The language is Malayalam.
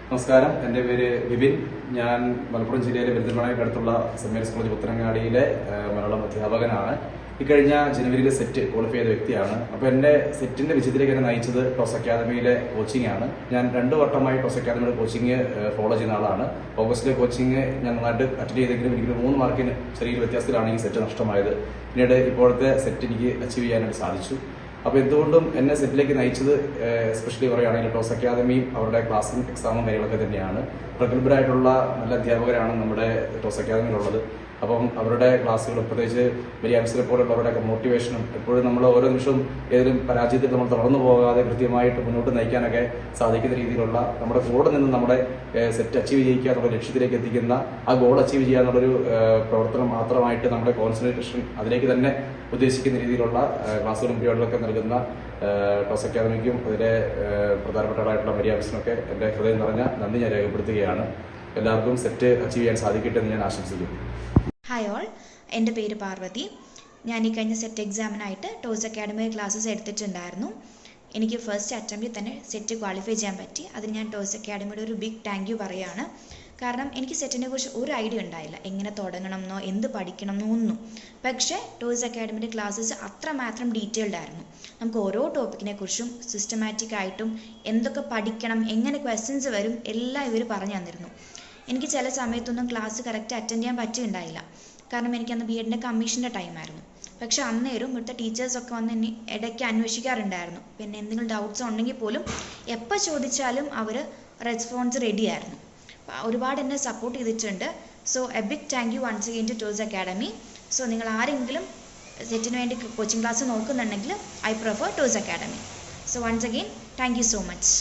നമസ്കാരം, എൻ്റെ പേര് വിപിൻ. ഞാൻ മലപ്പുറം ജില്ലയിലെ പെരിന്തൽമണ്ണയ്ക്ക് അടുത്തുള്ള സെന്റ് മേരീസ് കോളേജ് പുത്തനങ്ങാടിയിലെ മലയാളം അധ്യാപകനാണ്. ഇക്കഴിഞ്ഞ ജനുവരിയിലെ സെറ്റ് ക്വാളിഫൈ ചെയ്ത വ്യക്തിയാണ്. അപ്പോൾ എൻ്റെ സെറ്റിന്റെ വിജയത്തിലേക്ക് എന്നെ നയിച്ചത് ടോസ് അക്കാദമിയിലെ കോച്ചിങ് ആണ്. ഞാൻ 2 വട്ടമായി ടോസ് അക്കാദമിയുടെ കോച്ചിങ് ഫോളോ ചെയ്യുന്ന ആളാണ്. ഓഗസ്റ്റിലെ കോച്ചിങ് ഞാൻ നന്നായിട്ട് അറ്റൻഡ് ചെയ്തെങ്കിലും എനിക്ക് 3 മാർക്കിന് ചെറിയൊരു വ്യത്യാസത്തിലാണ് ഈ സെറ്റ് നഷ്ടമായത്. പിന്നീട് ഇപ്പോഴത്തെ സെറ്റ് എനിക്ക് അച്ചീവ് ചെയ്യാനായിട്ട് സാധിച്ചു. അപ്പോൾ എന്തുകൊണ്ടും എന്നെ സെറ്റിലേക്ക് നയിച്ചത് എസ്പെഷ്യലി പറയുകയാണെങ്കിൽ ടോസ് അക്കാദമിയും അവരുടെ ക്ലാസ്സും എക്സാമും കാര്യങ്ങളൊക്കെ തന്നെയാണ്. പ്രഗത്ഭരായിട്ടുള്ള നല്ല അധ്യാപകരാണ് നമ്മുടെ ടോസ് അക്കാദമിയിലുള്ളത്. അപ്പം അവരുടെ ക്ലാസ്സുകൾ, പ്രത്യേകിച്ച് മെരിയാംസിനെ പോലുള്ളവരുടെ മോട്ടിവേഷനും, എപ്പോഴും നമ്മൾ ഓരോ നിമിഷവും ഏതെങ്കിലും പരാജയത്തിൽ നമ്മൾ തളർന്നു പോകാതെ കൃത്യമായിട്ട് മുന്നോട്ട് നയിക്കാനൊക്കെ സാധിക്കുന്ന രീതിയിലുള്ള നമ്മുടെ കൂടെ നിന്ന് നമ്മുടെ സെറ്റ് അച്ചീവ് ചെയ്യിക്കുക എന്നുള്ള ലക്ഷ്യത്തിലേക്ക് എത്തിക്കുന്ന ആ ഗോൾ അച്ചീവ് ചെയ്യുക എന്നുള്ളൊരു പ്രവർത്തനം മാത്രമായിട്ട് നമ്മുടെ കോൺസെൻട്രേഷൻ അതിലേക്ക് തന്നെ ഉദ്ദേശിക്കുന്ന രീതിയിലുള്ള ക്ലാസ്സുകളും പീരിയഡുകളൊക്കെ നൽകുന്ന ടോസ് അക്കാദമിക്കും അതിലെ പ്രധാനപ്പെട്ട ആളായിട്ടുള്ള മെരിയാംസിനൊക്കെ എൻ്റെ ഹൃദയം നിറഞ്ഞ നന്ദി ഞാൻ രേഖപ്പെടുത്തുകയാണ്. എല്ലാവർക്കും സെറ്റ് അച്ചീവ് ചെയ്യാൻ സാധിക്കട്ടെ എന്ന് ഞാൻ ആശംസിക്കുന്നു. ഹായ് ഓൾ, എൻ്റെ പേര് പാർവതി. ഞാൻ ഈ കഴിഞ്ഞ സെറ്റ് എക്സാമിനായിട്ട് ടോസ് അക്കാഡമി ക്ലാസ്സസ് എടുത്തിട്ടുണ്ടായിരുന്നു. എനിക്ക് ഫസ്റ്റ് അറ്റംപ്റ്റിൽ തന്നെ സെറ്റ് ക്വാളിഫൈ ചെയ്യാൻ പറ്റി. അതിന് ഞാൻ ടോസ് അക്കാഡമിയുടെ ഒരു ബിഗ് താങ്ക് യു പറയുകയാണ്. കാരണം എനിക്ക് സെറ്റിനെ കുറിച്ച് ഒരു ഐഡിയ ഉണ്ടായില്ല, എങ്ങനെ തുടങ്ങണം എന്നോ എന്ത് പഠിക്കണം എന്നോ ഒന്നും. പക്ഷേ ടോസ് അക്കാഡമിയുടെ ക്ലാസ്സസ് അത്രമാത്രം ഡീറ്റെയിൽഡ് ആയിരുന്നു. നമുക്ക് ഓരോ ടോപ്പിക്കിനെ കുറിച്ചും സിസ്റ്റമാറ്റിക് ആയിട്ടും എന്തൊക്കെ പഠിക്കണം, എങ്ങനെ ക്വസ്റ്റ്യൻസ് വരും എല്ലാം ഇവർ പറഞ്ഞു തന്നിരുന്നു. എനിക്ക് ചില സമയത്തൊന്നും ക്ലാസ് കറക്റ്റ് അറ്റൻഡ് ചെയ്യാൻ പറ്റിയിട്ടുണ്ടായില്ല. കാരണം എനിക്കന്ന് ബി.എഡിൻ്റെ കമ്മീഷൻ്റെ ടൈമായിരുന്നു. പക്ഷെ അന്നേരം ഇവിടുത്തെ ടീച്ചേഴ്സൊക്കെ വന്ന് എന്നെ ഇടയ്ക്ക് അന്വേഷിക്കാറുണ്ടായിരുന്നു. പിന്നെ എന്തെങ്കിലും ഡൗട്ട്സ് ഉണ്ടെങ്കിൽ പോലും എപ്പോൾ ചോദിച്ചാലും അവർ റെസ്പോൺസ് റെഡി ആയിരുന്നു. ഒരുപാട് എന്നെ സപ്പോർട്ട് ചെയ്തിട്ടുണ്ട്. So a big thank you once again to Toss Academy. So നിങ്ങൾ ആരെങ്കിലും സെറ്റിന് വേണ്ടി കോച്ചിങ് ക്ലാസ് നോക്കുന്നുണ്ടെങ്കിൽ I prefer Toss Academy. So once again thank you so much.